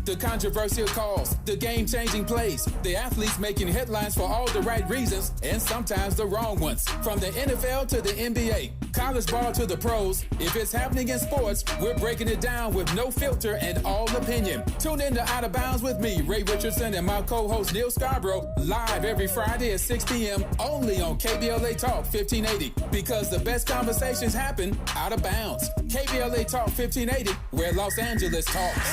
The controversial calls, the game-changing plays, the athletes making headlines for all the right reasons and sometimes the wrong ones. From the NFL to the NBA, college ball to the pros, if it's happening in sports, we're breaking it down with no filter and all opinion. Tune in to Out of Bounds with me, Ray Richardson, and my co-host Neil Scarborough, live every Friday at 6 p.m. only on KBLA Talk 1580, because the best conversations happen out of bounds. KBLA Talk 1580, where Los Angeles talks.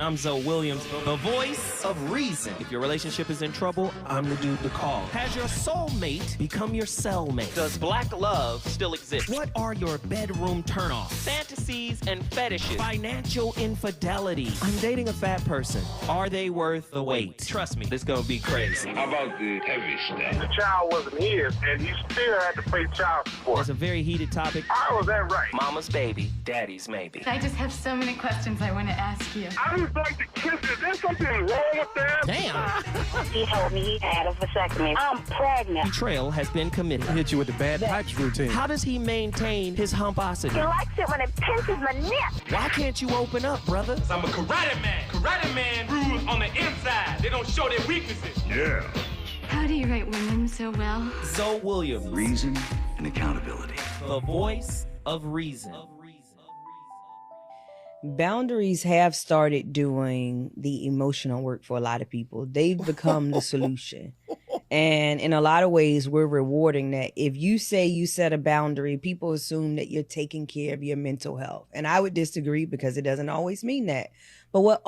I'm Zoe Williams, the voice of reason. If your relationship is in trouble, I'm the dude to call. Has your soulmate become your cellmate? Does black love still exist? What are your bedroom turnoffs? Fantasies and fetishes. Financial infidelity. I'm dating a fat person. Are they worth the wait? Trust me, this is gonna be crazy. How about the heavy stuff? The child wasn't his, and he still had to pay child support. It's a very heated topic. How was that right? Mama's baby, daddy's maybe. I just have so many questions I want to ask you. I just like to kiss. Is there something wrong with that? Damn. He told me he had a vasectomy. I'm pregnant. Betrayal has been committed. Hit you with the bad pipes routine. How does he maintain his humposity? He likes it when it pinches my neck. Why can't you open up, brother? I'm a karate man. Karate man rules on the inside. They don't show their weaknesses. Yeah. How do you write women so well? Zoe Williams, Reason and accountability. the voice of reason. Boundaries have started doing the emotional work for a lot of people. They've become the solution. And in a lot of ways, we're rewarding that. If you say you set a boundary, people assume that you're taking care of your mental health. And I would disagree, because it doesn't always mean that. But what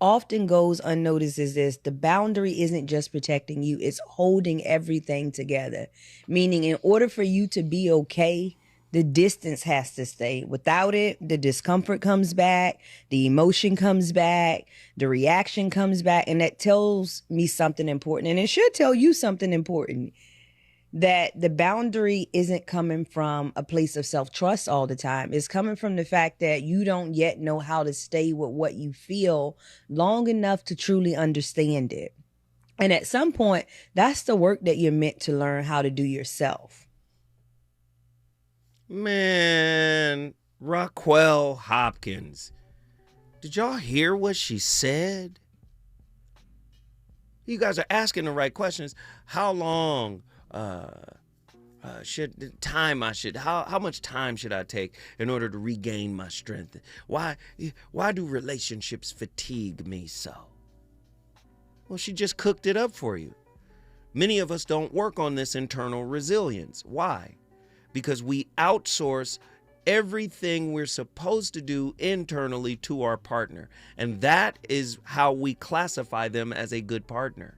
often goes unnoticed is this: the boundary isn't just protecting you, it's holding everything together. Meaning, in order for you to be okay, the distance has to stay. Without it, the discomfort comes back, the emotion comes back, the reaction comes back, and that tells me something important. And it should tell you something important, that the boundary isn't coming from a place of self-trust all the time. It's coming from the fact that you don't yet know how to stay with what you feel long enough to truly understand it. And at some point, that's the work that you're meant to learn how to do yourself. Man, Raquel Hopkins. Did y'all hear what she said? You guys are asking the right questions. How long how much time should I take in order to regain my strength? Why do relationships fatigue me so? Well, she just cooked it up for you. Many of us don't work on this internal resilience. Why? Because we outsource everything we're supposed to do internally to our partner. And that is how we classify them as a good partner.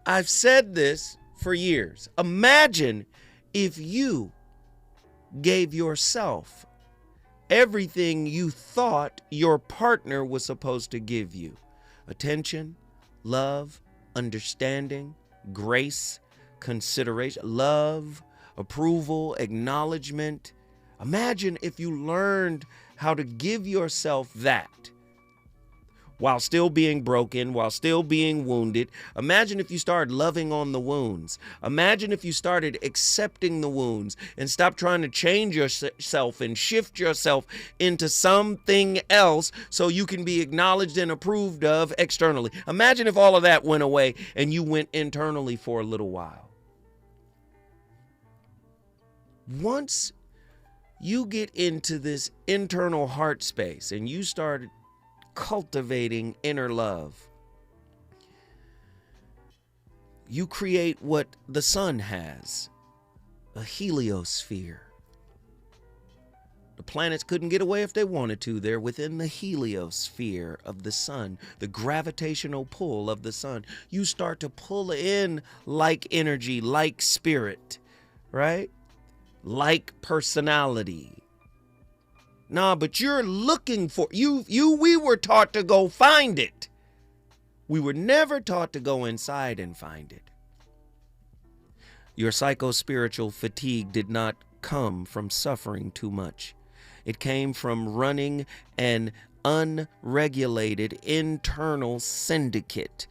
I've said this for years. Imagine if you gave yourself everything you thought your partner was supposed to give you: attention, love, understanding, grace, consideration, love, approval, acknowledgement. Imagine if you learned how to give yourself that while still being broken, while still being wounded. Imagine if you started loving on the wounds. Imagine if you started accepting the wounds and stopped trying to change yourself and shift yourself into something else so you can be acknowledged and approved of externally. Imagine if all of that went away and you went internally for a little while. Once you get into this internal heart space and you start cultivating inner love, you create what the sun has, a heliosphere. The planets couldn't get away if they wanted to. They're within the heliosphere of the sun, the gravitational pull of the sun. You start to pull in like energy, like spirit, right? Like personality. Nah, but you're looking for we were taught to go find it. We were never taught to go inside and find it. Your psycho-spiritual fatigue did not come from suffering too much. It came from running an unregulated internal syndicate,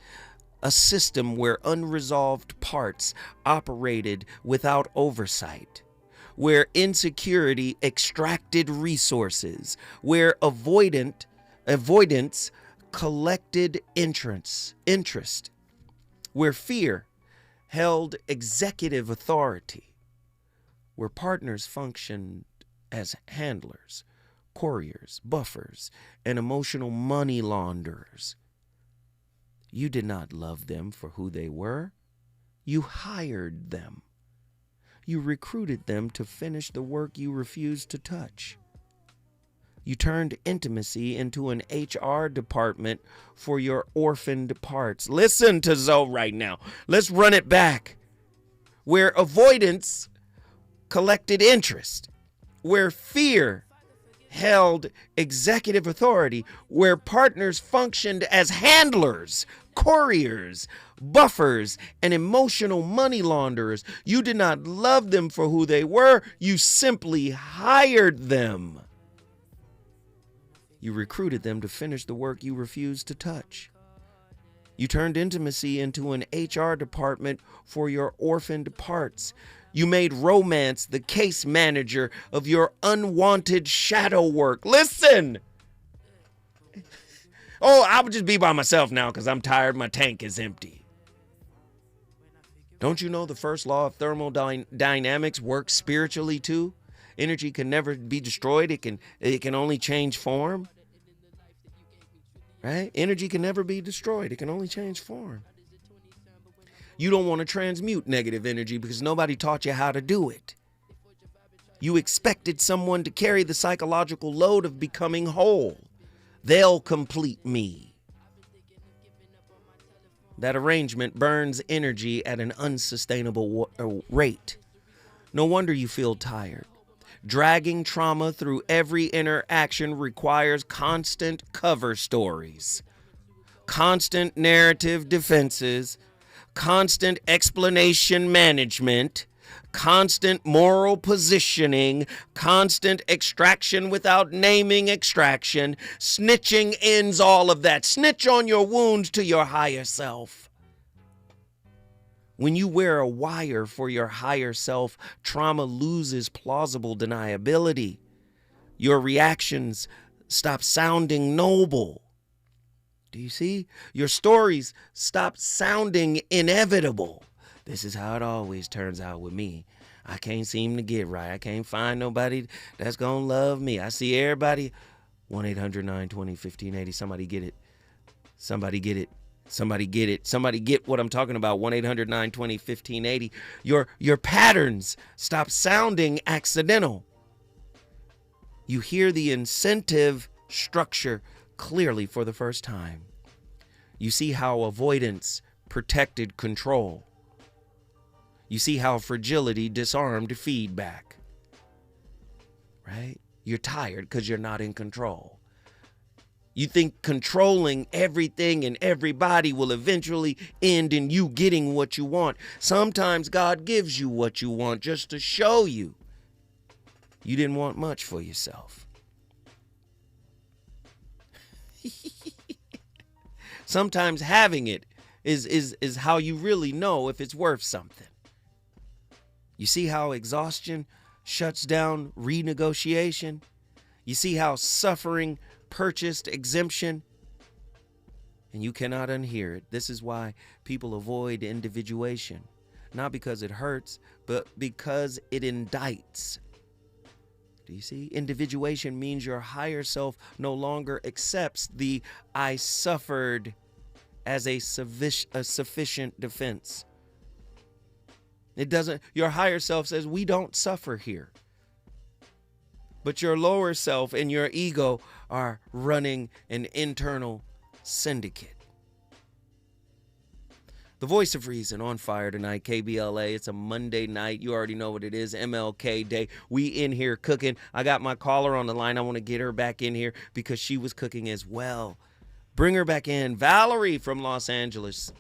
a system where unresolved parts operated without oversight, where insecurity extracted resources, where avoidance collected interest, where fear held executive authority, where partners functioned as handlers, couriers, buffers, and emotional money launderers. You did not love them for who they were. You hired them. You recruited them to finish the work you refused to touch. You turned intimacy into an HR department for your orphaned parts. Listen to Zoe right now. Let's run it back. Where avoidance collected interest, where fear held executive authority, where partners functioned as handlers, couriers, buffers, and emotional money launderers. You did not love them for who they were. You simply hired them. You recruited them to finish the work you refused to touch. You turned intimacy into an HR department for your orphaned parts. You made romance the case manager of your unwanted shadow work. Listen! Oh, I would just be by myself now because I'm tired. My tank is empty. Don't you know the first law of thermodynamics works spiritually too? Energy can never be destroyed. It can only change form. Right? Energy can never be destroyed. It can only change form. You don't want to transmute negative energy because nobody taught you how to do it. You expected someone to carry the psychological load of becoming whole. They'll complete me. That arrangement burns energy at an unsustainable rate. No wonder you feel tired. Dragging trauma through every interaction requires constant cover stories, constant narrative defenses, constant explanation management, constant moral positioning, constant extraction without naming extraction. Snitching ends all of that. Snitch on your wounds to your higher self. When you wear a wire for your higher self, trauma loses plausible deniability. Your reactions stop sounding noble. Do you see? Your stories stop sounding inevitable. This is how it always turns out with me. I can't seem to get right. I can't find nobody that's going to love me. I see everybody. 1-800-920-1580. Somebody get it. Somebody get it. Somebody get it. Somebody get what I'm talking about. 1-800-920-1580. Your patterns stop sounding accidental. You hear the incentive structure clearly for the first time. You see how avoidance protected control. You see how fragility disarmed feedback. Right? You're tired because you're not in control. You think controlling everything and everybody will eventually end in you getting what you want. Sometimes God gives you what you want just to show you you didn't want much for yourself. Sometimes having it is how you really know if it's worth something. You see how exhaustion shuts down renegotiation? You see how suffering purchased exemption? And you cannot unhear it. This is why people avoid individuation. Not because it hurts, but because it indicts. Do you see? Individuation means your higher self no longer accepts the I suffered as a sufficient defense. It doesn't. Your higher self says, we don't suffer here. But your lower self and your ego are running an internal syndicate. The voice of reason on fire tonight, KBLA. It's a Monday night. You already know what it is, MLK Day. We in here cooking. I got my caller on the line. I want to get her back in here because she was cooking as well. Bring her back in. Valerie from Los Angeles.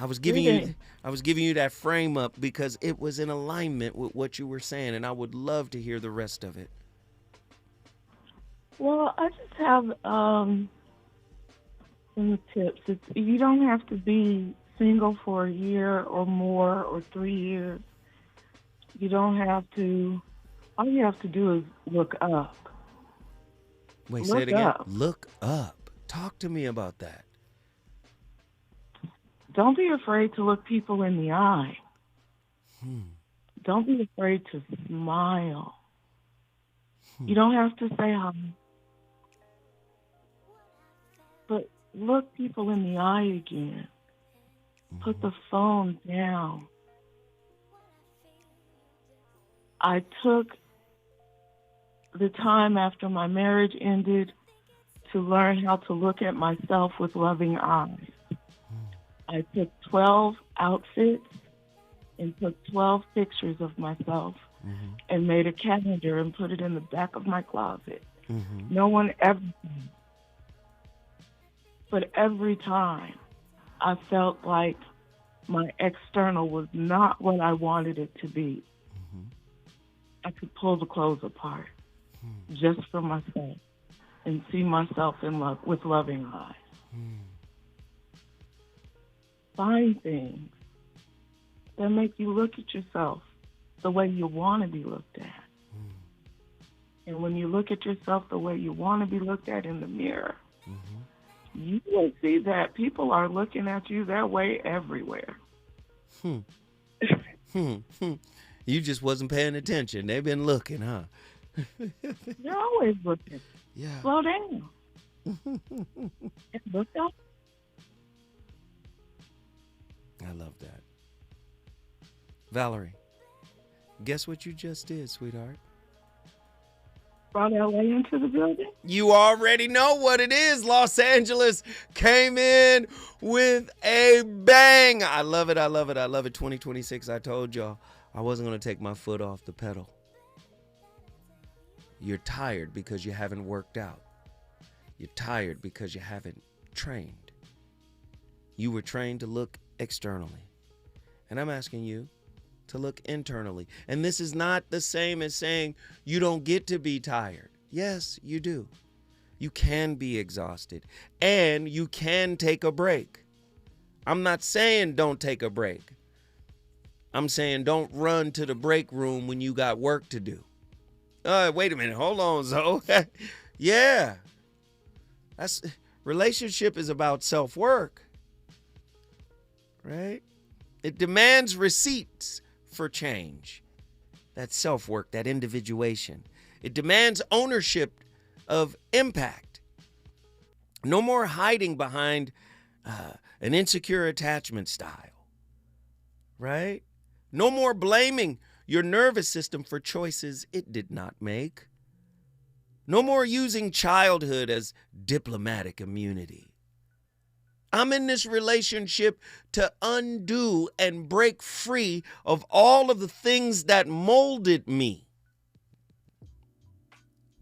I was giving you that frame up because it was in alignment with what you were saying, and I would love to hear the rest of it. Well, I just have some tips. You don't have to be single for a year or more or 3 years You don't have to, all you have to do is look up. Wait, Look say it again. up. Look up. Talk to me about that. Don't be afraid to look people in the eye. Don't be afraid to smile. You don't have to say hi. But look people in the eye again. Put the phone down. I took the time after my marriage ended to learn how to look at myself with loving eyes. I took 12 outfits and took 12 pictures of myself and made a calendar and put it in the back of my closet. No one ever, but every time I felt like my external was not what I wanted it to be, I could pull the clothes apart just for myself and see myself in love with loving eyes. Find things that make you look at yourself the way you want to be looked at. And when you look at yourself the way you want to be looked at in the mirror, you will see that people are looking at you that way everywhere. You just wasn't paying attention. They've been looking, huh? You're always looking. Yeah. Slow down. And look up. I love that. Valerie, guess what you just did, sweetheart? Brought LA into the building. You already know what it is. Los Angeles came in with a bang. I love it. I love it. I love it. 2026, I told y'all I wasn't going to take my foot off the pedal. You're tired because you haven't worked out. You're tired because you haven't trained. You were trained to look externally. And I'm asking you to look internally. And this is not the same as saying you don't get to be tired. Yes, you do. You can be exhausted and you can take a break. I'm not saying don't take a break. I'm saying don't run to the break room when you got work to do. Wait a minute. Hold on, Zoe. Yeah. Relationship is about self-work. Right? It demands receipts for change. That self-work, that individuation. It demands ownership of impact. No more hiding behind an insecure attachment style. Right? No more blaming your nervous system for choices it did not make. No more using childhood as diplomatic immunity. I'm in this relationship to undo and break free of all of the things that molded me.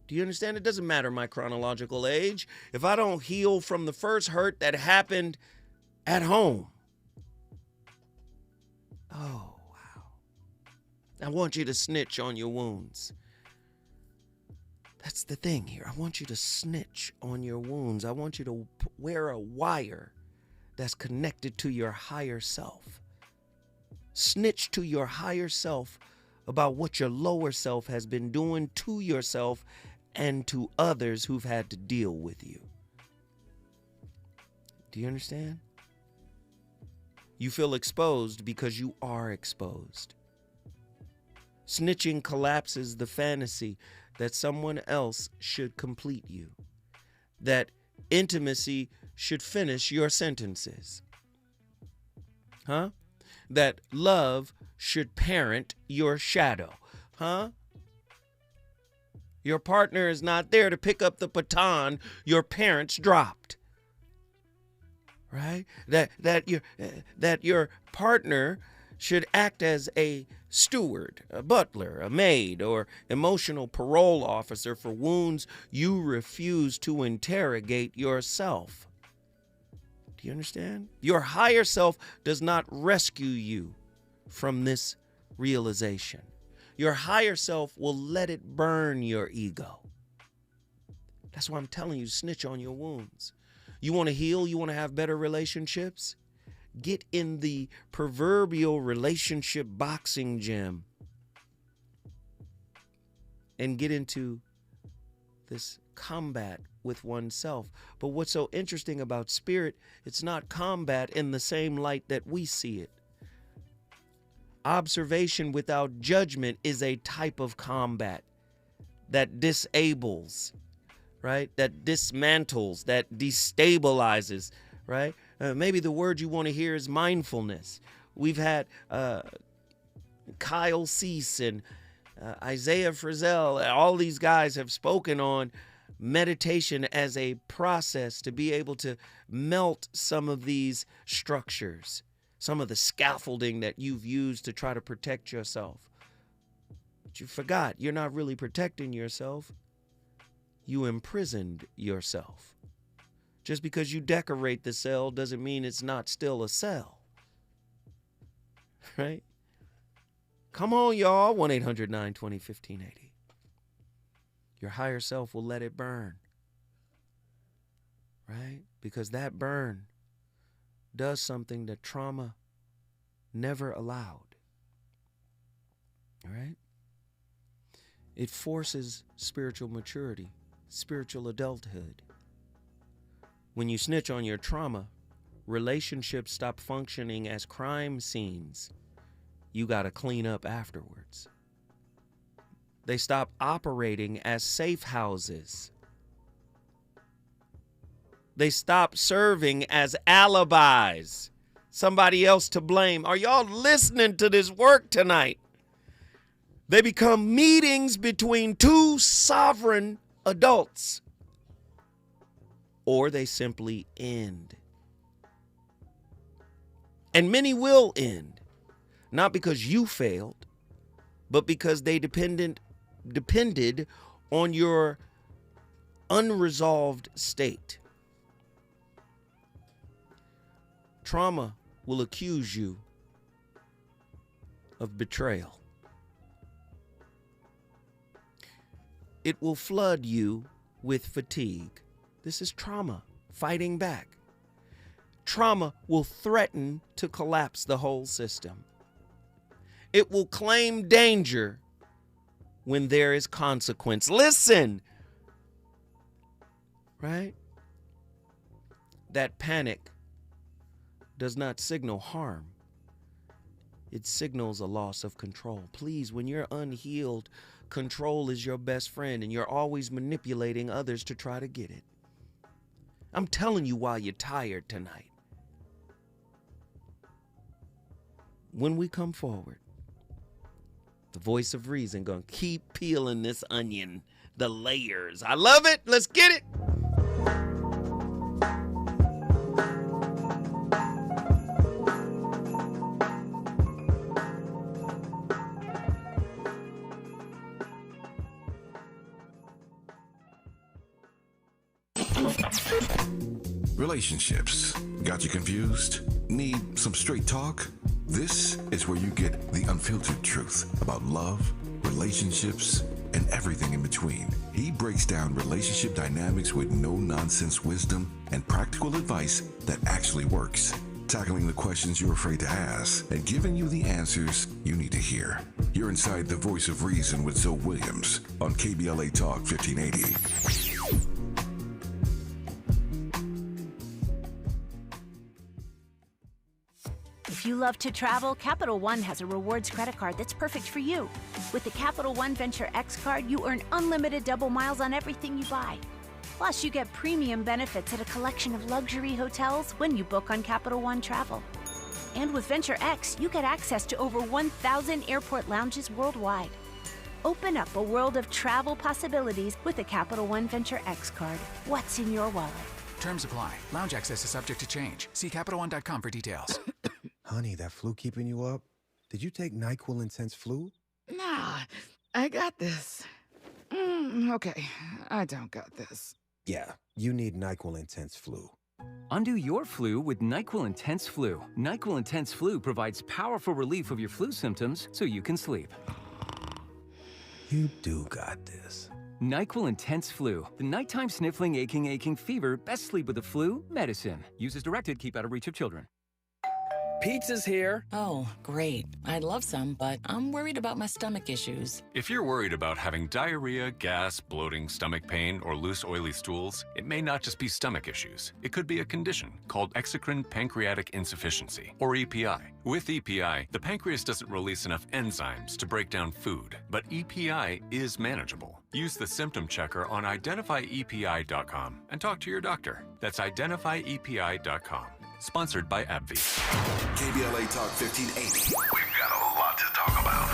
Do you understand? It doesn't matter my chronological age. If I don't heal from the first hurt that happened at home. Oh, wow. I want you to snitch on your wounds. That's the thing here. I want you to snitch on your wounds. I want you to wear a wire that's connected to your higher self. Snitch to your higher self about what your lower self has been doing to yourself and to others who've had to deal with you. Do you understand? You feel exposed because you are exposed. Snitching collapses the fantasy that someone else should complete you, that intimacy should finish your sentences, that love should parent your shadow, Your partner is not there to pick up the baton your parents dropped, right? That your partner should act as a steward, a butler, a maid, or emotional parole officer for wounds you refuse to interrogate yourself. Do you understand? Your higher self does not rescue you from this realization. Your higher self will let it burn your ego. That's why I'm telling you, snitch on your wounds. You want to heal? You want to have better relationships? Get in the proverbial relationship boxing gym and get into this combat with oneself. But what's so interesting about spirit, it's not combat in the same light that we see it. Observation without judgment is a type of combat that disables, right? That dismantles, that destabilizes, right? Maybe the word you want to hear is mindfulness. We've had Kyle Cease and Isaiah Frizzell, all these guys have spoken on meditation as a process to be able to melt some of these structures, some of the scaffolding that you've used to try to protect yourself. But you forgot, you're not really protecting yourself. You imprisoned yourself. Just because you decorate the cell doesn't mean it's not still a cell. Right? Come on, y'all. 1-800-920-1580. Your higher self will let it burn. Right? Because that burn does something that trauma never allowed. All right? It forces spiritual maturity, spiritual adulthood. When you snitch on your trauma, relationships stop functioning as crime scenes. You got to clean up afterwards. They stop operating as safe houses. They stop serving as alibis. Somebody else to blame. Are y'all listening to this work tonight? They become meetings between two sovereign adults. Or they simply end. And many will end. Not because you failed, but because they depended on your unresolved state. Trauma will accuse you of betrayal. It will flood you with fatigue. This is trauma fighting back. Trauma will threaten to collapse the whole system. It will claim danger when there is consequence. Listen, right? That panic does not signal harm. It signals a loss of control. Please, when you're unhealed, control is your best friend and you're always manipulating others to try to get it. I'm telling you why you're tired tonight. When we come forward, the voice of reason gonna keep peeling this onion, the layers. I love it. Let's get it. Relationships. Got you confused? Need some straight talk? This is where you get the unfiltered truth about love, relationships, and everything in between. He breaks down relationship dynamics with no-nonsense wisdom and practical advice that actually works. Tackling the questions you're afraid to ask and giving you the answers you need to hear. You're inside the voice of reason with Zoe Williams on KBLA Talk 1580. If you love to travel, Capital One has a rewards credit card that's perfect for you. With the Capital One Venture X card, you earn unlimited double miles on everything you buy. Plus, you get premium benefits at a collection of luxury hotels when you book on Capital One Travel. And with Venture X, you get access to over 1,000 airport lounges worldwide. Open up a world of travel possibilities with the Capital One Venture X card. What's in your wallet? Terms apply. Lounge access is subject to change. See CapitalOne.com for details. Honey, that flu keeping you up? Did you take NyQuil Intense Flu? Nah, I got this. Okay, I don't got this. Yeah, you need NyQuil Intense Flu. Undo your flu with NyQuil Intense Flu. NyQuil Intense Flu provides powerful relief of your flu symptoms so you can sleep. You do got this. NyQuil Intense Flu. The nighttime sniffling, aching fever. Best sleep with the flu medicine. Use as directed. Keep out of reach of children. Pizza's here. Oh, great. I'd love some, but I'm worried about my stomach issues. If you're worried about having diarrhea, gas, bloating, stomach pain, or loose, oily stools, it may not just be stomach issues. It could be a condition called exocrine pancreatic insufficiency, or EPI. With EPI, the pancreas doesn't release enough enzymes to break down food, but EPI is manageable. Use the symptom checker on identifyepi.com and talk to your doctor. That's identifyepi.com. Sponsored by AbbVie. KBLA Talk 1580. We've got a lot to talk about.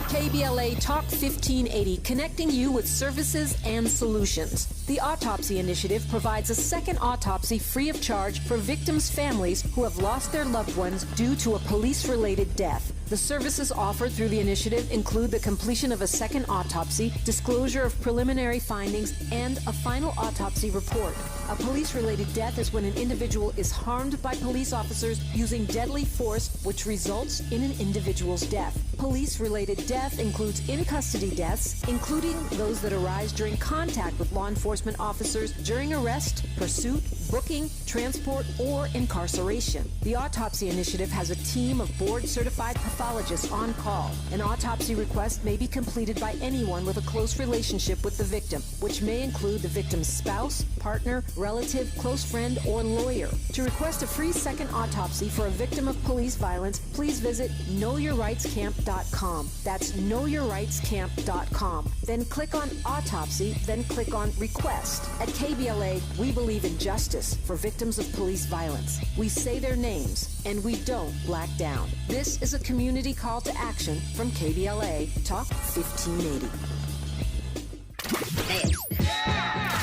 KBLA Talk 1580, connecting you with services and solutions. The Autopsy Initiative provides a second autopsy free of charge for victims' families who have lost their loved ones due to a police-related death. The services offered through the initiative include the completion of a second autopsy, disclosure of preliminary findings, and a final autopsy report. A police-related death is when an individual is harmed by police officers using deadly force, which results in an individual's death. Police-related death includes in-custody deaths, including those that arise during contact with law enforcement officers during arrest, pursuit, booking, transport, or incarceration. The Autopsy Initiative has a team of board-certified pathologists on call. An autopsy request may be completed by anyone with a close relationship with the victim, which may include the victim's spouse, partner, relative, close friend, or lawyer. To request a free second autopsy for a victim of police violence, please visit knowyourrightscamp.com. That's knowyourrightscamp.com. Then click on Autopsy, then click on Request. At KBLA, we believe in justice for victims of police violence. We say their names, and we don't black down. This is a community call to action from KBLA Talk 1580.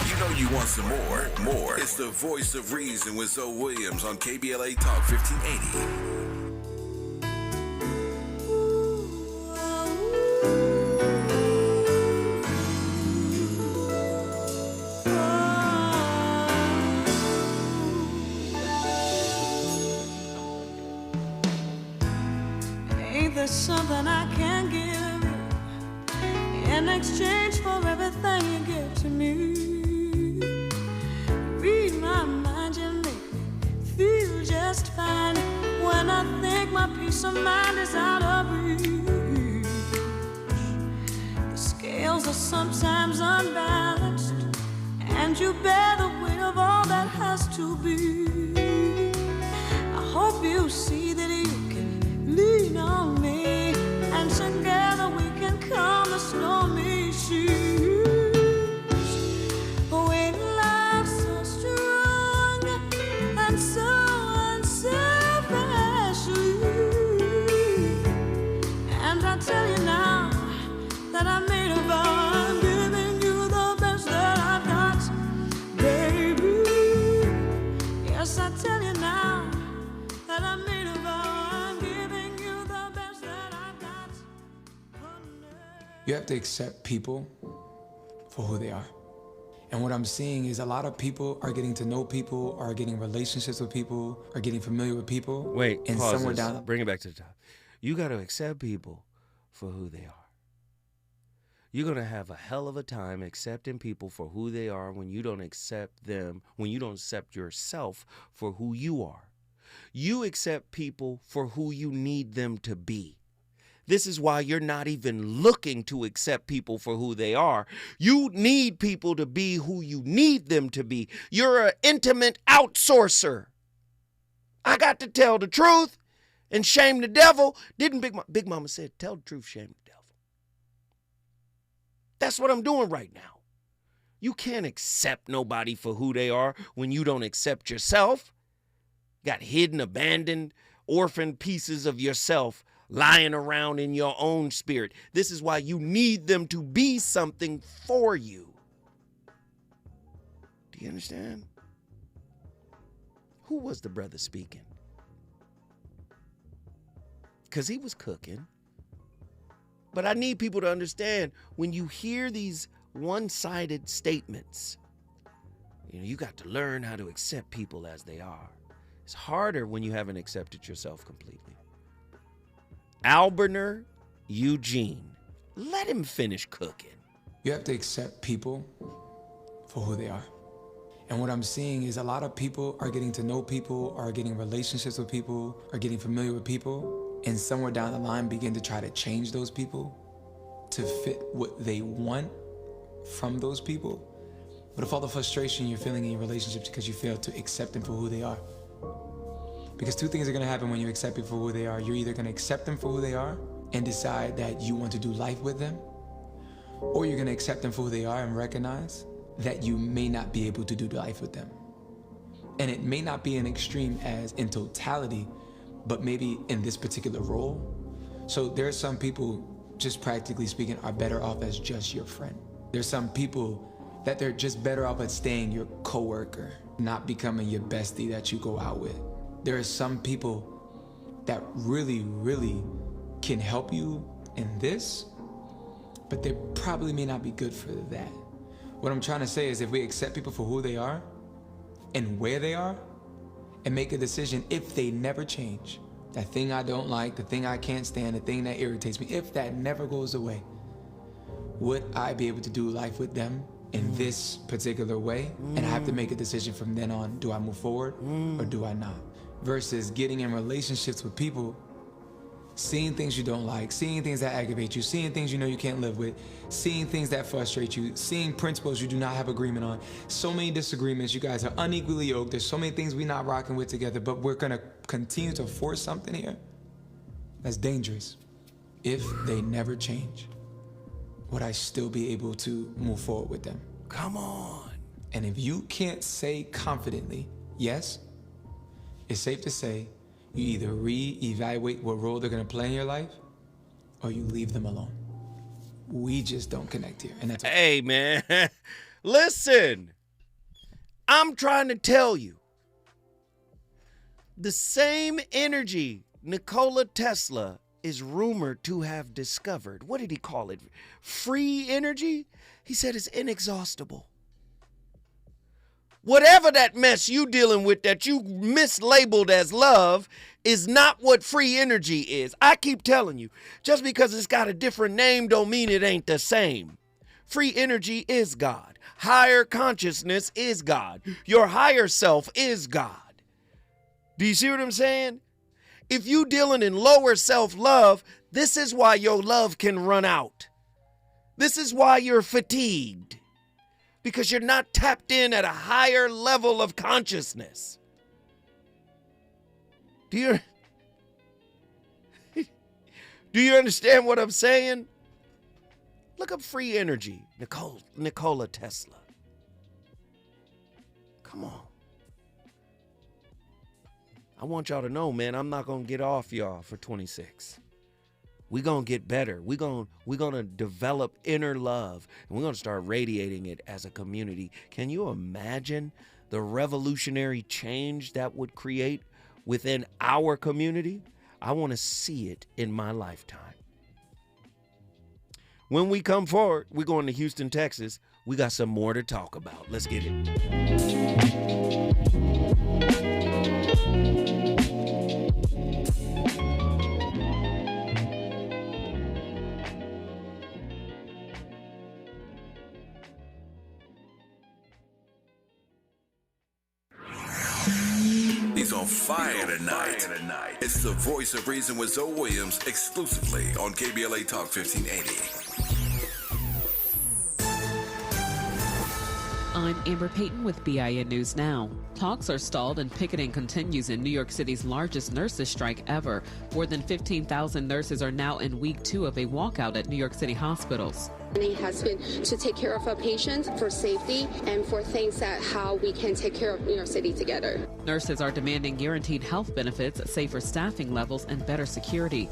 You know you want some more. It's the voice of reason with Zoe Williams on KBLA Talk 1580. There's something I can give in exchange for everything you give to me. Read my mind, you make me feel just fine. When I think my peace of mind is out of reach, the scales are sometimes unbalanced, and you bear the weight of all that has to be. I hope you see that you lean on me, and together we can calm the stormy seas. When love's so strong and so unselfishly, and I tell you now that I made a vow, I'm giving you the best that I've got, baby. Yes, I tell you now that I made a vow. You have to accept people for who they are. And what I'm seeing is a lot of people are getting to know people, are getting relationships with people, are getting familiar with people. Wait, and pause somewhere this. down. Bring it back to the top. You got to accept people for who they are. You're going to have a hell of a time accepting people for who they are when you don't accept them, when you don't accept yourself for who you are. You accept people for who you need them to be. This is why you're not even looking to accept people for who they are. You need people to be who you need them to be. You're an intimate outsourcer. I got to tell the truth and shame the devil. Didn't Big Mama said, tell the truth, shame the devil. That's what I'm doing right now. You can't accept nobody for who they are when you don't accept yourself. Got hidden, abandoned, orphaned pieces of yourself lying around in your own spirit. This is why you need them to be something for you. Do you understand? Who was the brother speaking? Because he was cooking. But I need people to understand, when you hear these one-sided statements, you got to learn how to accept people as they are. It's harder when you haven't accepted yourself completely. Alberner Eugene. Let him finish cooking. You have to accept people for who they are. And what I'm seeing is a lot of people are getting to know people, are getting relationships with people, are getting familiar with people, and somewhere down the line begin to try to change those people to fit what they want from those people. But if all the frustration you're feeling in your relationships because you fail to accept them for who they are. Because two things are gonna happen when you accept people for who they are. You're either gonna accept them for who they are and decide that you want to do life with them, or you're gonna accept them for who they are and recognize that you may not be able to do life with them. And it may not be an extreme as in totality, but maybe in this particular role. So there are some people, just practically speaking, are better off as just your friend. There's some people that they're just better off at staying your coworker, not becoming your bestie that you go out with. There are some people that really, really can help you in this, but they probably may not be good for that. What I'm trying to say is if we accept people for who they are and where they are and make a decision, if they never change, that thing I don't like, the thing I can't stand, the thing that irritates me, if that never goes away, would I be able to do life with them in this particular way? And I have to make a decision from then on, do I move forward or do I not? Versus getting in relationships with people, seeing things you don't like, seeing things that aggravate you, seeing things you know you can't live with, seeing things that frustrate you, seeing principles you do not have agreement on. So many disagreements, you guys are unequally yoked. There's so many things we're not rocking with together, but we're gonna continue to force something here that's dangerous. If they never change, would I still be able to move forward with them? Come on. And if you can't say confidently, yes, it's safe to say you either re-evaluate what role they're gonna play in your life or you leave them alone. We just don't connect here. And that's Hey, man, listen, I'm trying to tell you, the same energy Nikola Tesla is rumored to have discovered. What did he call it? Free energy? He said it's inexhaustible. Whatever that mess you dealing with that you mislabeled as love is not what free energy is. I keep telling you, just because it's got a different name don't mean it ain't the same. Free energy is God. Higher consciousness is God. Your higher self is God. Do you see what I'm saying? If you dealing in lower self-love, this is why your love can run out. This is why you're fatigued. Because you're not tapped in at a higher level of consciousness. Do you understand what I'm saying? Look up free energy, Nikola Tesla. Come on. I want y'all to know, man, I'm not going to get off y'all for 26. We're going to get better. We're going to develop inner love, and we're going to start radiating it as a community. Can you imagine the revolutionary change that would create within our community? I want to see it in my lifetime. When we come forward, we're going to Houston, Texas. We got some more to talk about. Let's get it. He's on fire tonight. It's the Voice of Reason with Zoe Williams exclusively on KBLA Talk 1580. I'm Amber Payton with BIN News Now. Talks are stalled and picketing continues in New York City's largest nurses' strike ever. More than 15,000 nurses are now in week 2 of a walkout at New York City hospitals. It has been to take care of our patients for safety and for things that how we can take care of New York City together. Nurses are demanding guaranteed health benefits, safer staffing levels, and better security.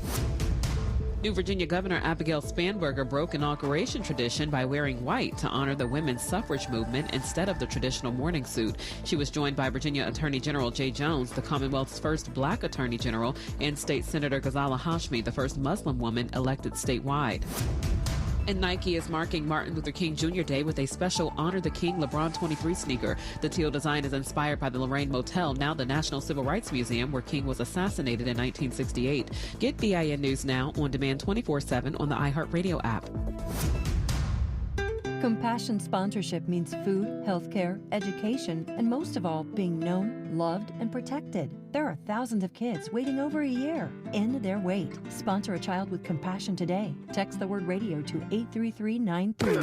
New Virginia Governor Abigail Spanberger broke inauguration tradition by wearing white to honor the women's suffrage movement instead of the traditional mourning suit. She was joined by Virginia Attorney General Jay Jones, the Commonwealth's first black attorney general, and State Senator Ghazala Hashmi, the first Muslim woman elected statewide. And Nike is marking Martin Luther King Jr. Day with a special Honor the King LeBron 23 sneaker. The teal design is inspired by the Lorraine Motel, now the National Civil Rights Museum, where King was assassinated in 1968. Get BIN News Now on demand 24/7 on the iHeartRadio app. Compassion sponsorship means food, healthcare, education, and most of all, being known, loved, and protected. There are thousands of kids waiting over a year. End their wait. Sponsor a child with compassion today. Text the word radio to 83393.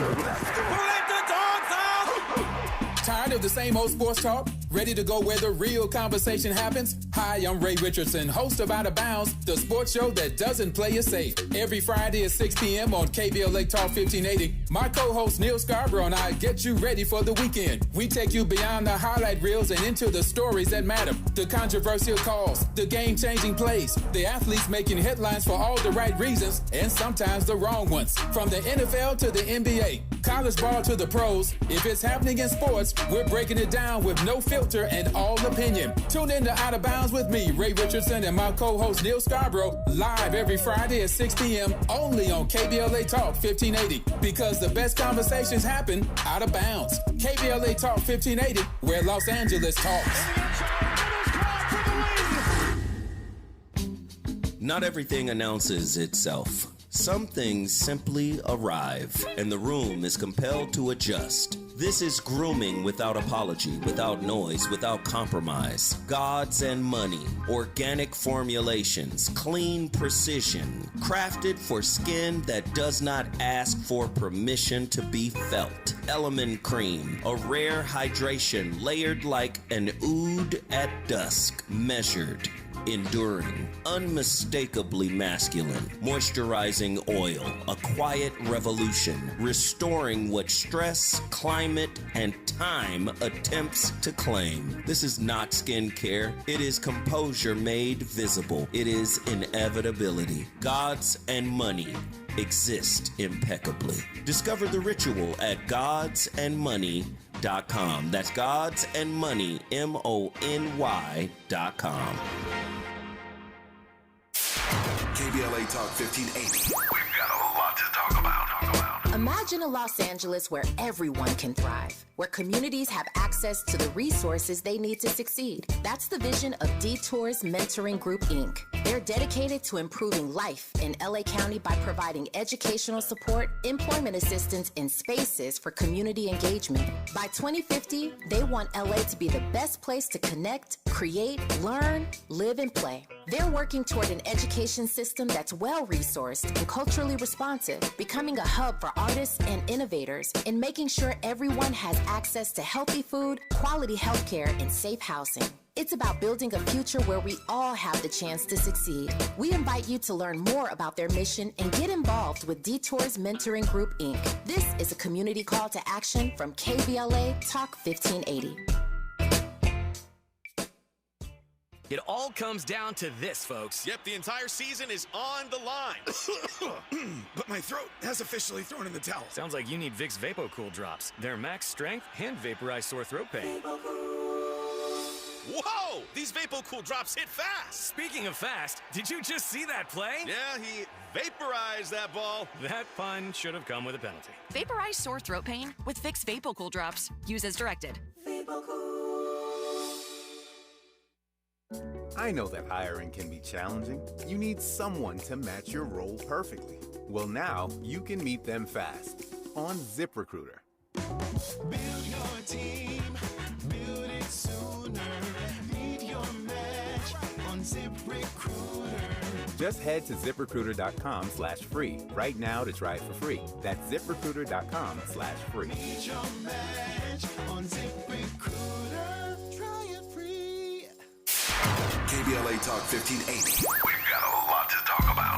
Tired of the same old sports talk? Ready to go where the real conversation happens? Hi, I'm Ray Richardson, host of Out of Bounds, the sports show that doesn't play it safe. Every Friday at 6 p.m. on KBLA Talk 1580. My co-host Neil Scarborough and I get you ready for the weekend. We take you beyond the highlight reels and into the stories that matter. The controversial calls, the game-changing plays, the athletes making headlines for all the right reasons and sometimes the wrong ones. From the NFL to the NBA, college ball to the pros, if it's happening in sports, we're breaking it down with no filter and all opinion. Tune in to Out of Bounds with me, Ray Richardson, and my co-host Neil Scarborough, live every Friday at 6 p.m. only on KBLA Talk 1580. Because the best conversations happen out of bounds. KBLA Talk 1580, where Los Angeles talks. Not everything announces itself. Some things simply arrive, and the room is compelled to adjust. This is grooming without apology, without noise, without compromise. Gods and money, organic formulations, clean precision, crafted for skin that does not ask for permission to be felt. Element Cream, a rare hydration layered like an oud at dusk, measured, enduring, unmistakably masculine, moisturizing oil, a quiet revolution, restoring what stress, climate, and time attempts to claim. This is not skincare. It is composure made visible. It is inevitability. Gods and money exist impeccably. Discover the ritual at godsandmoney.com. That's godsandmoney, MONY.com. KBLA Talk 1580. We've got a lot to talk about. Imagine a Los Angeles where everyone can thrive, where communities have access to the resources they need to succeed. That's the vision of Detours Mentoring Group, Inc. They're dedicated to improving life in LA County by providing educational support, employment assistance, and spaces for community engagement. By 2050, they want LA to be the best place to connect, create, learn, live, and play. They're working toward an education system that's well-resourced and culturally responsive, becoming a hub for artists and innovators, and making sure everyone has access to healthy food, quality healthcare, and safe housing. It's about building a future where we all have the chance to succeed. We invite you to learn more about their mission and get involved with Detours Mentoring Group, Inc. This is a community call to action from KBLA Talk 1580. It all comes down to this, folks. Yep, the entire season is on the line. But my throat has officially thrown in the towel. Sounds like you need Vicks VapoCool drops. They're max strength and vaporize sore throat pain. Whoa! These VapoCool drops hit fast. Speaking of fast, did you just see that play? Yeah, he vaporized that ball. That pun should have come with a penalty. Vaporize sore throat pain with Vicks VapoCool drops. Use as directed. I know that hiring can be challenging. You need someone to match your role perfectly. Well, now you can meet them fast on ZipRecruiter. Build your team, build it sooner. Meet your match on ZipRecruiter. Just head to ZipRecruiter.com/free right now to try it for free. That's ZipRecruiter.com/free. Meet your match on ZipRecruiter. Try it free. KBLA Talk 1580. We've got a lot to talk about.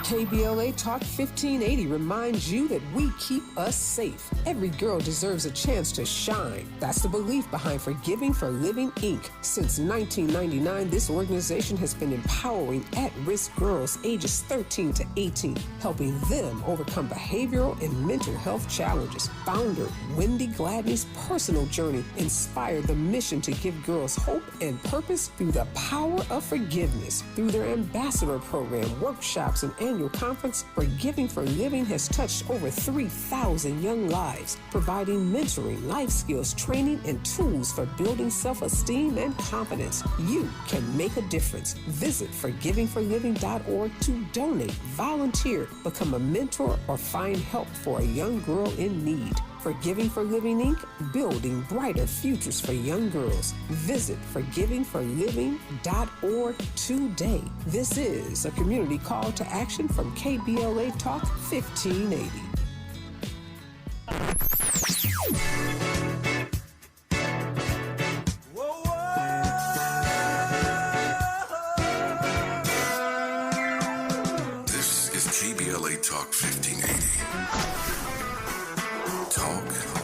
KBLA Talk 1580 reminds you that we keep us safe. Every girl deserves a chance to shine. That's the belief behind Forgiving for Living, Inc. Since 1999, this organization has been empowering at-risk girls ages 13 to 18, helping them overcome behavioral and mental health challenges. Founder Wendy Gladney's personal journey inspired the mission to give girls hope and purpose through the power of forgiveness. Through their ambassador program, workshops, and annual conference, Forgiving for Living has touched over 3,000 young lives, providing mentoring, life skills, training, and tools for building self-esteem and confidence. You can make a difference. Visit forgivingforliving.org to donate, volunteer, become a mentor, or find help for a young girl in need. Forgiving for Living, Inc., building brighter futures for young girls. Visit forgivingforliving.org today. This is a community call to action from KBLA Talk 1580. This is KBLA Talk 1580. Talk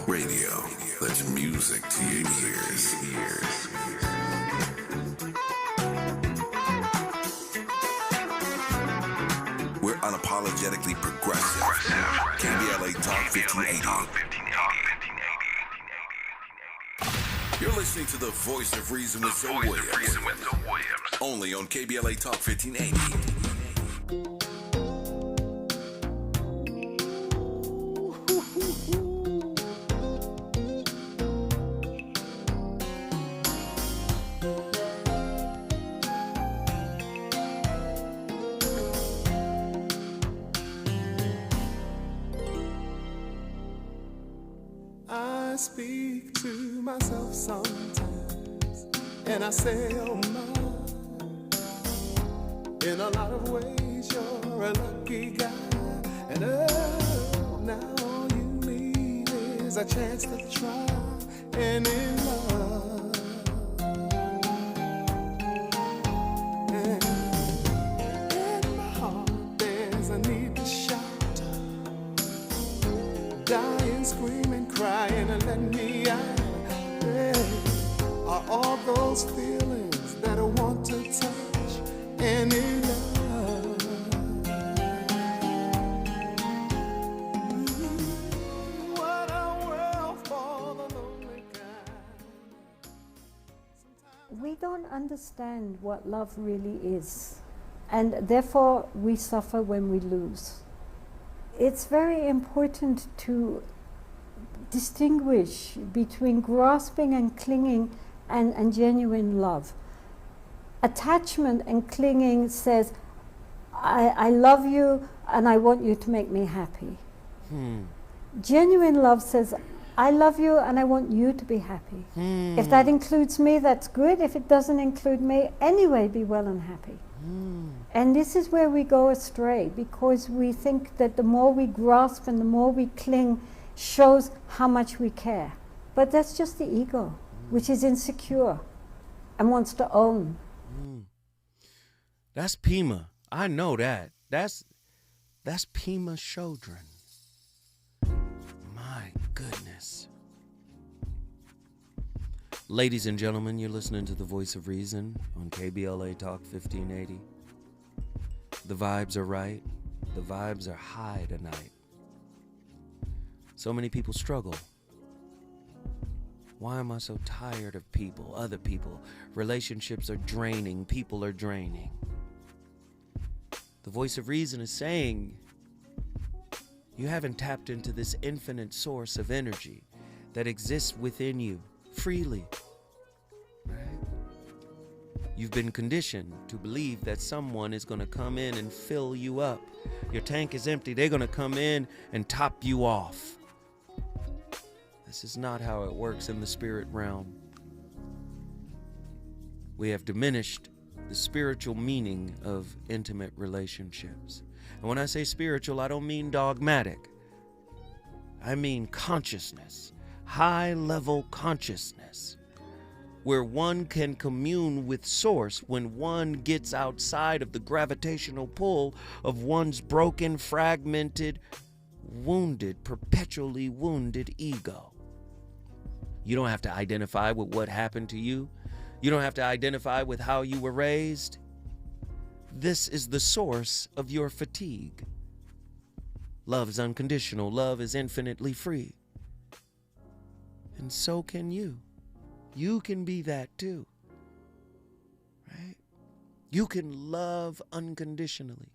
radio. That's music to your ears. We're unapologetically progressive. KBLA Talk 1580. You're listening to the voice of reason with Zoe Williams. Only on KBLA Talk 1580. I speak to myself sometimes, and I say, oh my, in a lot of ways you're a lucky guy, and oh, now all you need is a chance to try and in love. And in my heart there's a need to shout, dying, screaming, crying, and let me out. Hey, are all those feelings that I want to touch and in love? What a world for the lonely kind. We don't understand what love really is, and therefore we suffer when we lose. It's very important to distinguish between grasping and clinging and genuine love. Attachment and clinging says, I love you and I want you to make me happy. Genuine love says, I love you and I want you to be happy. If that includes me, that's good. If it doesn't include me, anyway, be well and happy. And this is where we go astray, because we think that the more we grasp and the more we cling shows how much we care. But that's just the ego, which is insecure and wants to own. That's Pima. I know that. That's Pima Chodron. My goodness. Ladies and gentlemen, you're listening to the Voice of Reason on KBLA Talk 1580. The vibes are right. The vibes are high tonight. So many people struggle. Why am I so tired of people, other people? Relationships are draining. People are draining. The Voice of Reason is saying you haven't tapped into this infinite source of energy that exists within you freely. Right? You've been conditioned to believe that someone is going to come in and fill you up. Your tank is empty. They're going to come in and top you off. This is not how it works in the spirit realm. We have diminished the spiritual meaning of intimate relationships. And when I say spiritual, I don't mean dogmatic. I mean consciousness, high-level consciousness, where one can commune with Source when one gets outside of the gravitational pull of one's broken, fragmented, wounded, perpetually wounded ego. You don't have to identify with what happened to you. You don't have to identify with how you were raised. This is the source of your fatigue. Love is unconditional. Love is infinitely free. And so can you. You can be that too. Right? You can love unconditionally.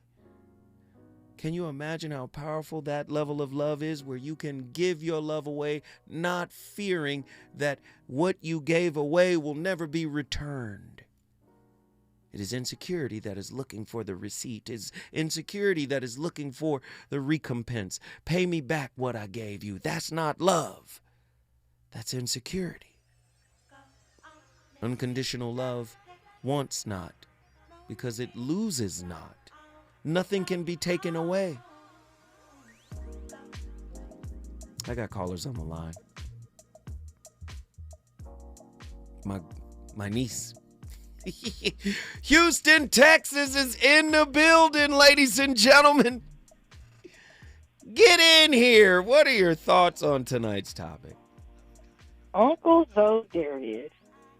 Can you imagine how powerful that level of love is, where you can give your love away, not fearing that what you gave away will never be returned? It is insecurity that is looking for the receipt. It is insecurity that is looking for the recompense. Pay me back what I gave you. That's not love. That's insecurity. Unconditional love wants not, because it loses not. Nothing can be taken away. I got callers on the line. My niece. Houston, Texas is in the building, ladies and gentlemen. Get in here. What are your thoughts on tonight's topic? Uncle Zodarius.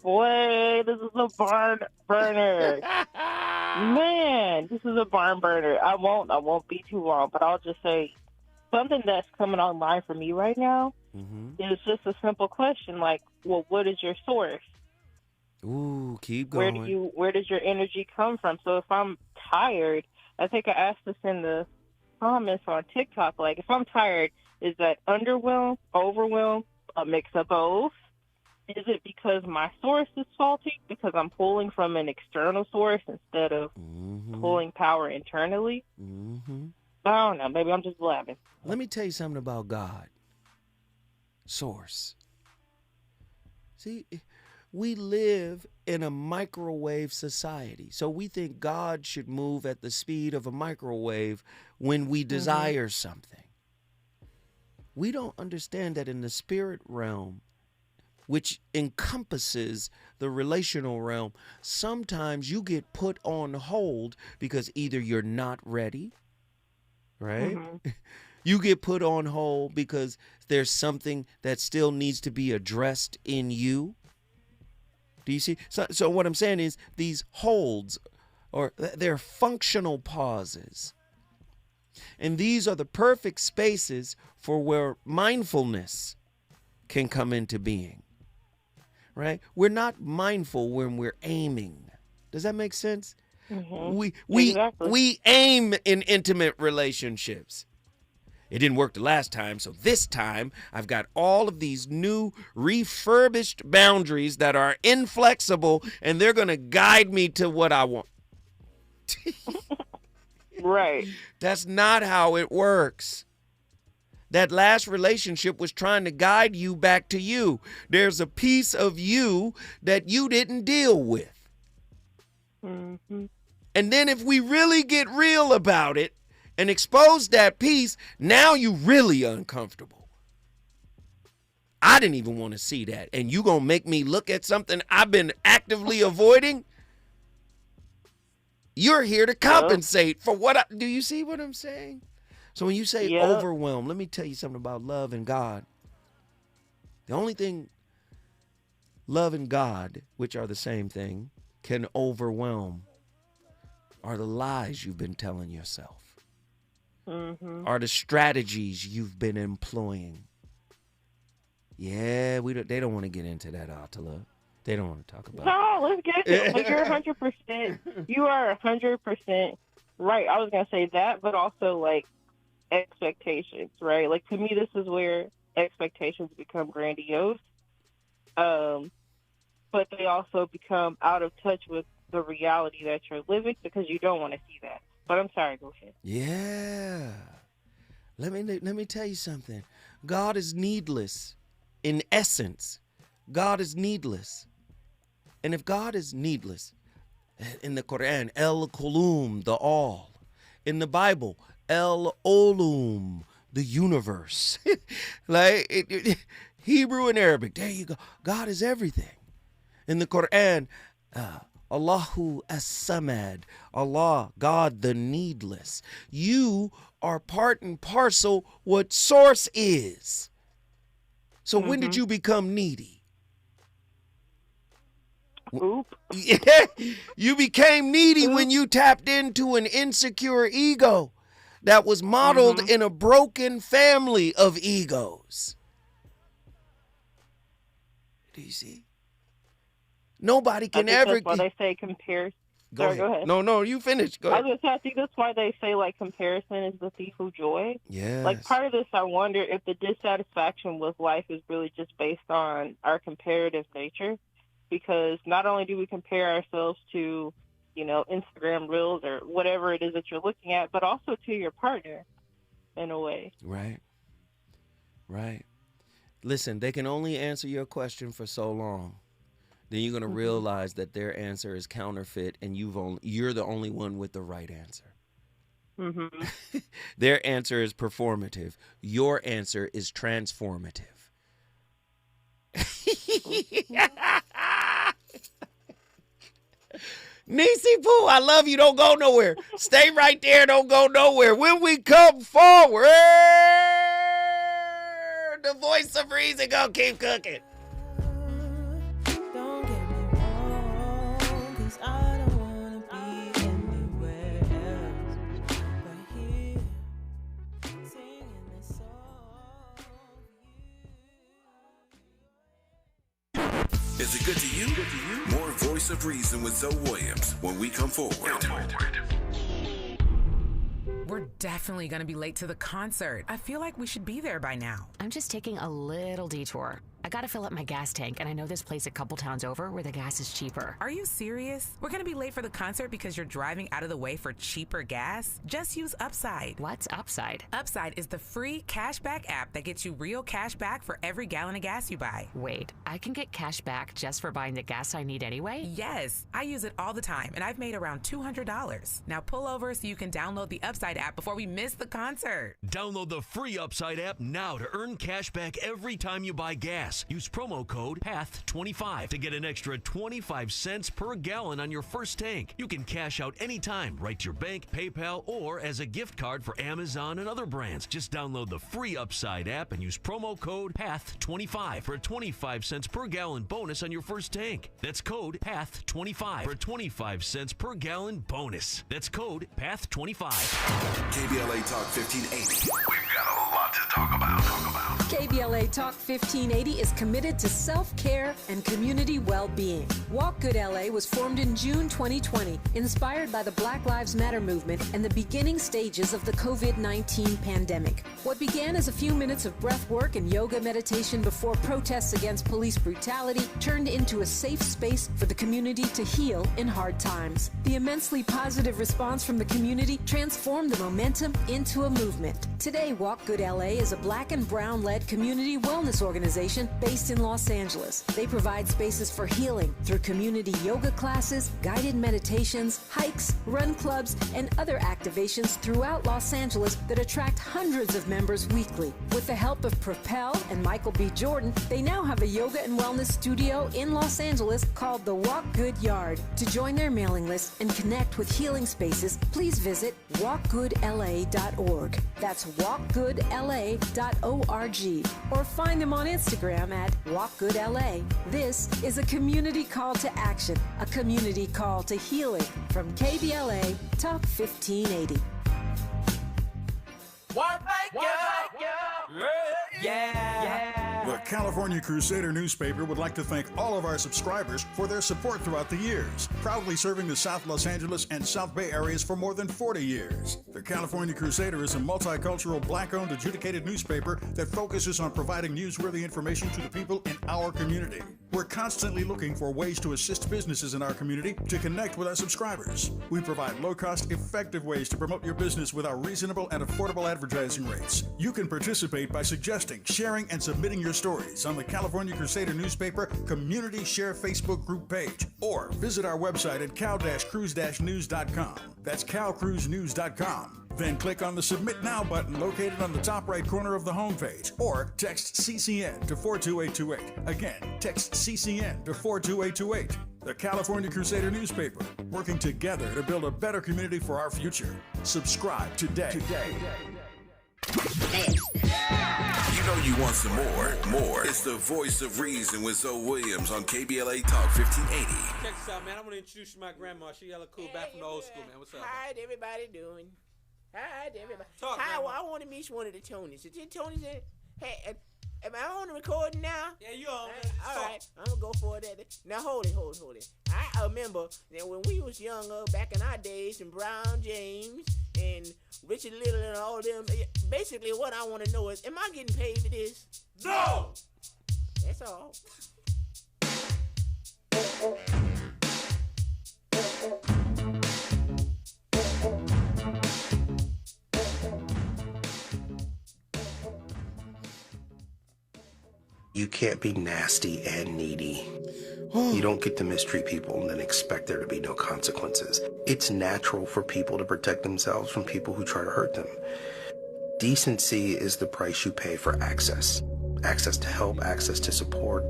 Boy, this is a barn burner. Man, this is a barn burner. I won't be too long, but I'll just say something that's coming online for me right now is just a simple question like, well, what is your source? Ooh, keep going. Where does your energy come from? So if I'm tired, I think I asked this in the comments on TikTok, like if I'm tired, is that underwhelmed, overwhelmed, a mix of both? Is it because my source is faulty because I'm pulling from an external source instead of pulling power internally? I don't know. Maybe I'm just blabbing. Let me tell you something about God. Source. See, we live in a microwave society. So we think God should move at the speed of a microwave when we desire something. We don't understand that in the spirit realm, which encompasses the relational realm, sometimes you get put on hold because either you're not ready, right? You get put on hold because there's something that still needs to be addressed in you. Do you see? So what I'm saying is these holds, or they're functional pauses. And these are the perfect spaces for where mindfulness can come into being. Right? We're not mindful when we're aiming. Does that make sense? We aim in intimate relationships. It didn't work the last time, so this time I've got all of these new refurbished boundaries that are inflexible, and they're going to guide me to what I want. Right. That's not how it works. That last relationship was trying to guide you back to you. There's a piece of you that you didn't deal with. And then if we really get real about it and expose that piece, now you really uncomfortable. I didn't even want to see that. And you going to make me look at something I've been actively avoiding? You're here to compensate for what do you see what I'm saying? So when you say overwhelmed, let me tell you something about love and God. The only thing love and God, which are the same thing, can overwhelm are the lies you've been telling yourself. Are the strategies you've been employing. Yeah, they don't want to get into that, Attila. They don't want to talk about it. No, let's get it. But you're 100%. You are 100% right. I was going to say that, but also, like, expectations, right? Like, to me, this is where expectations become grandiose. But they also become out of touch with the reality that you're living because you don't want to see that. But I'm sorry, go ahead. Yeah. Let me tell you something. God is needless. In essence, God is needless. And if God is needless, in the Quran, El Kulum, the all. In the Bible, El Olum, the universe. Hebrew and Arabic, there you go. God is everything. In the Quran, Allahu as-Samad, Allah, God the needless. You are part and parcel what source is. So when did you become needy? Yeah, you became needy when you tapped into an insecure ego that was modeled in a broken family of egos. Do you see? Nobody can ever. That's why they say comparison. Go ahead. No, you finish. Go ahead. I think that's why they say, like, comparison is the thief of joy. Yes. Like, part of this, I wonder if the dissatisfaction with life is really just based on our comparative nature. Because not only do we compare ourselves to Instagram Reels or whatever it is that you're looking at, but also to your partner in a way. Right. Listen, they can only answer your question for so long. Then you're going to realize that their answer is counterfeit and you're the only one with the right answer. Mm-hmm. Their answer is performative. Your answer is transformative. Niecy Pooh, I love you. Don't go nowhere. Stay right there. Don't go nowhere. When we come forward, the voice of reason gonna keep cooking. Don't get me wrong, 'cause I don't wanna be anywhere else but here, singing this song. Is it good to you? More Voice of Reason with Zoe Williams when we come forward. We're definitely going to be late to the concert. I feel like we should be there by now. I'm just taking a little detour. I gotta fill up my gas tank, and I know this place a couple towns over where the gas is cheaper. Are you serious? We're gonna be late for the concert because you're driving out of the way for cheaper gas? Just use Upside. What's Upside? Upside is the free cashback app that gets you real cash back for every gallon of gas you buy. Wait, I can get cash back just for buying the gas I need anyway? Yes, I use it all the time, and I've made around $200. Now pull over so you can download the Upside app before we miss the concert. Download the free Upside app now to earn cash back every time you buy gas. Use promo code PATH25 to get an extra 25 cents per gallon on your first tank. You can cash out anytime, right to your bank, PayPal, or as a gift card for Amazon and other brands. Just download the free Upside app and use promo code PATH25 for a 25 cents per gallon bonus on your first tank. That's code PATH25 for a 25 cents per gallon bonus. That's code PATH25. KBLA Talk 1580. We've got a lot to talk about. KBLA Talk 1580 is committed to self-care and community well-being. Walk Good LA was formed in June 2020, inspired by the Black Lives Matter movement and the beginning stages of the COVID-19 pandemic. What began as a few minutes of breath work and yoga meditation before protests against police brutality turned into a safe space for the community to heal in hard times. The immensely positive response from the community transformed the momentum into a movement. Today, Walk Good LA is a Black and Brown-led community wellness organization based in Los Angeles. They provide spaces for healing through community yoga classes, guided meditations, hikes, run clubs, and other activations throughout Los Angeles that attract hundreds of members weekly. With the help of Propel and Michael B. Jordan, they now have a yoga and wellness studio in Los Angeles called the Walk Good Yard. To join their mailing list and connect with healing spaces, please visit walkgoodla.org. That's walkgoodla.org. Or find them on Instagram at walkgoodla. This is a community call to action, a community call to healing from KBLA Talk 1580. The California Crusader newspaper would like to thank all of our subscribers for their support throughout the years, proudly serving the South Los Angeles and South Bay areas for more than 40 years. The California Crusader is a multicultural, Black-owned, adjudicated newspaper that focuses on providing newsworthy information to the people in our community. We're constantly looking for ways to assist businesses in our community to connect with our subscribers. We provide low-cost, effective ways to promote your business with our reasonable and affordable advertising rates. You can participate by suggesting, sharing, and submitting your stories on the California Crusader newspaper Community Share Facebook group page, or visit our website at cal-cruise-news.com. That's calcruisenews.com. Then click on the Submit Now button located on the top right corner of the homepage, or text CCN to 42828. Again, text CCN to 42828. The California Crusader newspaper, working together to build a better community for our future. Subscribe today. You know you want some more. It's the Voice of Reason with Zoe Williams on KBLA Talk 1580. Check this out, man. I want to introduce you to my grandma. She hella cool, back from the old school, man. What's up? How's everybody doing? How's everybody? Talk, Hi, Grandma. I want to meet one of the Tonys. Is it Tonys? Hey, am I on the recording now? Yeah, you on. All right, I'm going to go for it. Now, hold it. I remember that when we was younger, back in our days, and Brown James and Richard Little and all them, basically what I want to know is, am I getting paid for this? No! That's all. you can't be nasty and needy. You don't get to mistreat people and then expect there to be no consequences. It's natural for people to protect themselves from people who try to hurt them. Decency is the price you pay for access. Access to help, access to support,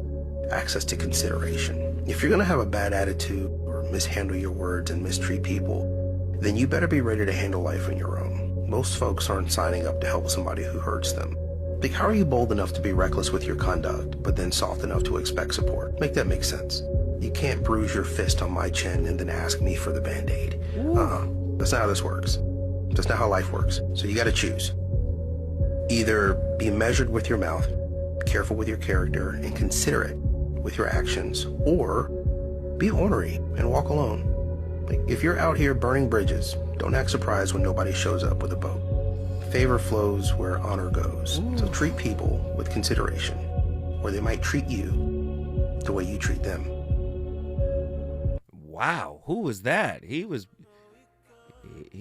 access to consideration. If you're gonna have a bad attitude or mishandle your words and mistreat people, then you better be ready to handle life on your own. Most folks aren't signing up to help somebody who hurts them. Like, how are you bold enough to be reckless with your conduct, but then soft enough to expect support? Make that make sense. You can't bruise your fist on my chin and then ask me for the Band-Aid. That's not how this works. That's not how life works. So you gotta choose. Either be measured with your mouth, careful with your character, and considerate with your actions, or be ornery and walk alone. Like, if you're out here burning bridges, don't act surprised when nobody shows up with a boat. Favor flows where honor goes. So treat people with consideration, or they might treat you the way you treat them. Wow, who was that? He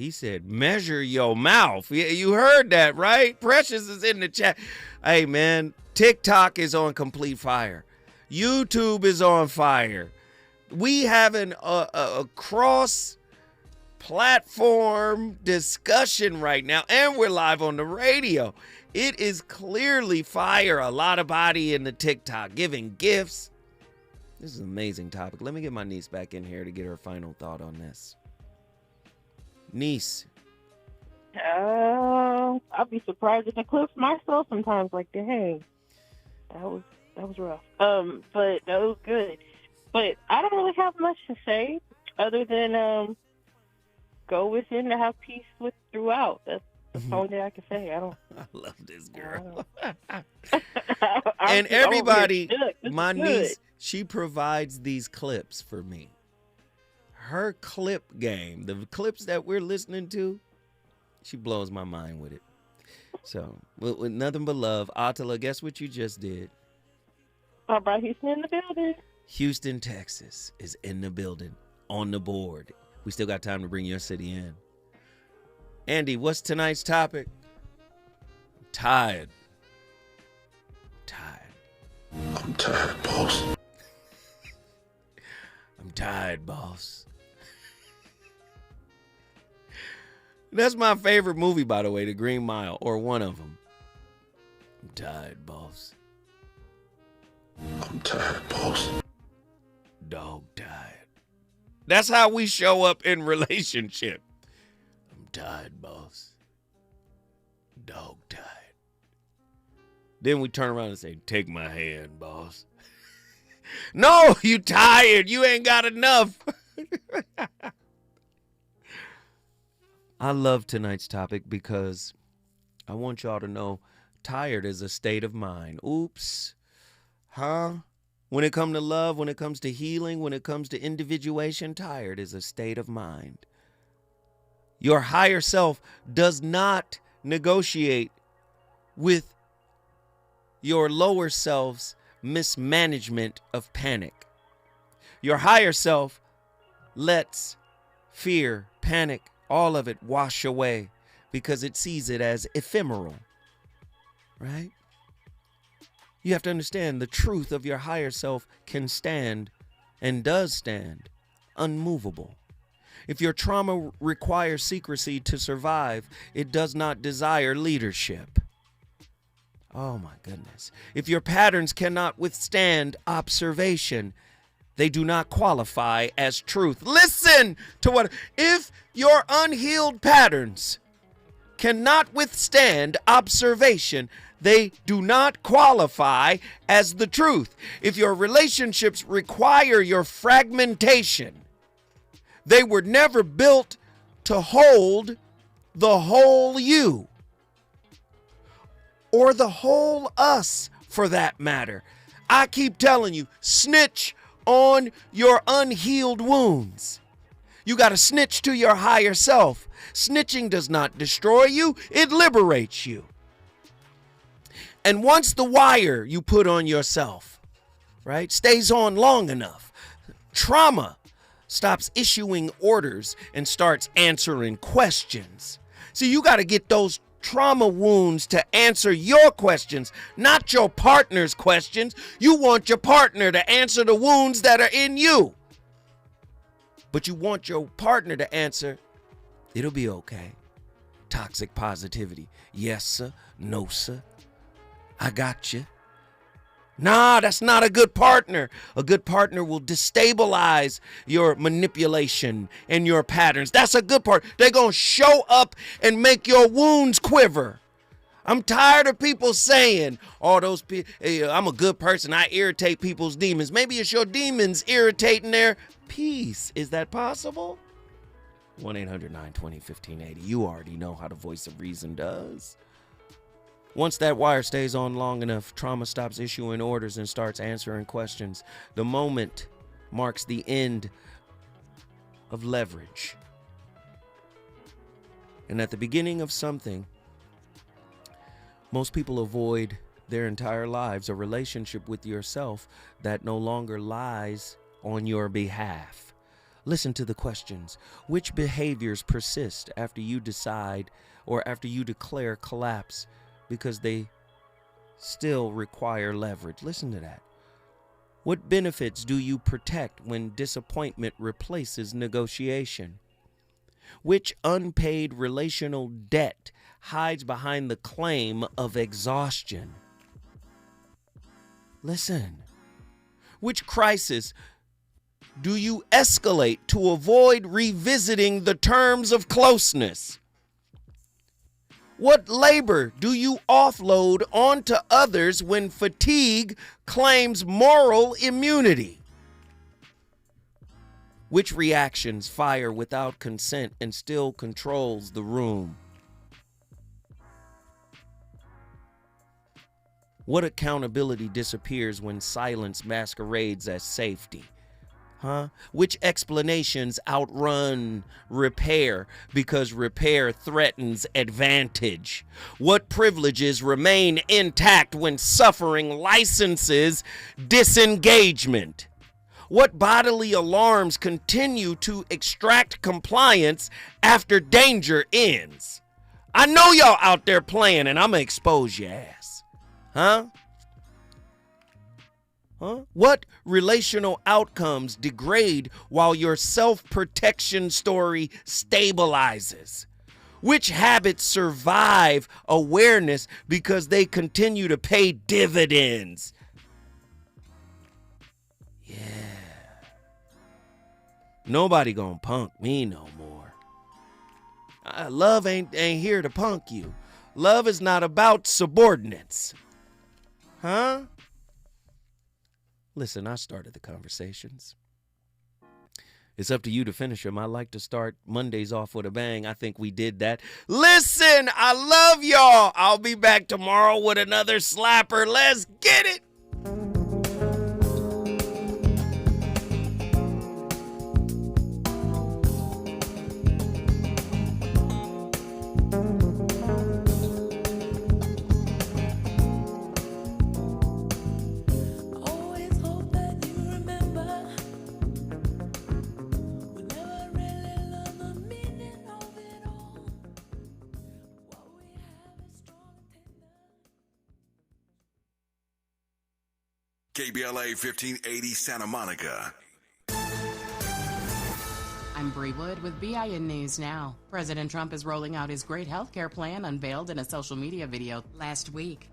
said, measure your mouth. You heard that, right? Precious is in the chat. Hey, man, TikTok is on complete fire. YouTube is on fire. We having a cross-platform discussion right now, and we're live on the radio. It is clearly fire. A lot of body in the TikTok, giving gifts. This is an amazing topic. Let me get my niece back in here to get her final thought on this. Niece. I'll be surprised if I clip myself sometimes. Like, dang, that was rough. But that was good. But I don't really have much to say other than go within to have peace with throughout. That's the only thing I can say. I love this girl. And everybody, my niece, she provides these clips for me. Her clip game, the clips that we're listening to, she blows my mind with it. So, with nothing but love, Attila, guess what you just did? I brought Houston in the building. Houston, Texas is in the building, on the board. We still got time to bring your city in. Andy, what's tonight's topic? I'm tired. I'm tired, boss. I'm tired, boss. That's my favorite movie, by the way, The Green Mile, or one of them. I'm tired, boss. I'm tired, boss. Dog tired. That's how we show up in relationship. I'm tired, boss. Dog tired. Then we turn around and say, take my hand, boss. No, you tired. You ain't got enough. I love tonight's topic because I want y'all to know tired is a state of mind. Oops. Huh? When it comes to love, when it comes to healing, when it comes to individuation, tired is a state of mind. Your higher self does not negotiate with your lower self's mismanagement of panic. Your higher self lets fear, panic, all of it wash away because it sees it as ephemeral, right? You have to understand the truth of your higher self can stand and does stand unmovable. If your trauma requires secrecy to survive, it does not desire leadership. Oh my goodness. If your patterns cannot withstand observation, they do not qualify as truth. Listen to what, if your unhealed patterns cannot withstand observation, they do not qualify as the truth. If your relationships require your fragmentation, they were never built to hold the whole you. Or the whole us, for that matter. I keep telling you, snitch on your unhealed wounds. You got to snitch to your higher self. Snitching does not destroy you, it liberates you. And once the wire you put on yourself, right, stays on long enough, trauma stops issuing orders and starts answering questions. See, you got to get those trauma wounds to answer your questions, not your partner's questions. You want your partner to answer the wounds that are in you. But you want your partner to answer, it'll be okay. Toxic positivity. Yes, sir. No, sir. I got you. Nah, that's not a good partner. A good partner will destabilize your manipulation and your patterns. That's a good part. They're going to show up and make your wounds quiver. I'm tired of people saying, oh, those people, I'm a good person. I irritate people's demons. Maybe it's your demons irritating their peace. Is that possible? 1-800-920-1580. You already know how the voice of reason does. Once that wire stays on long enough, trauma stops issuing orders and starts answering questions. The moment marks the end of leverage. And at the beginning of something, most people avoid their entire lives a relationship with yourself that no longer lies on your behalf. Listen to the questions. Which behaviors persist after you decide or after you declare collapse because they still require leverage? Listen to that. What benefits do you protect when disappointment replaces negotiation? Which unpaid relational debt hides behind the claim of exhaustion? Listen. Which crisis do you escalate to avoid revisiting the terms of closeness? What labor do you offload onto others when fatigue claims moral immunity? Which reactions fire without consent and still controls the room? What accountability disappears when silence masquerades as safety? Which explanations outrun repair because repair threatens advantage? What privileges remain intact when suffering licenses disengagement? What bodily alarms continue to extract compliance after danger ends? I know y'all out there playing, and I'm gonna expose your ass. What relational outcomes degrade while your self-protection story stabilizes? Which habits survive awareness because they continue to pay dividends? Yeah. Nobody gonna punk me no more. Love ain't here to punk you. Love is not about subordinates. Listen, I started the conversations. It's up to you to finish them. I like to start Mondays off with a bang. I think we did that. Listen, I love y'all. I'll be back tomorrow with another slapper. Let's get it. KBLA 1580 Santa Monica. I'm Bree Wood with BIN News Now. President Trump is rolling out his great health care plan unveiled in a social media video last week.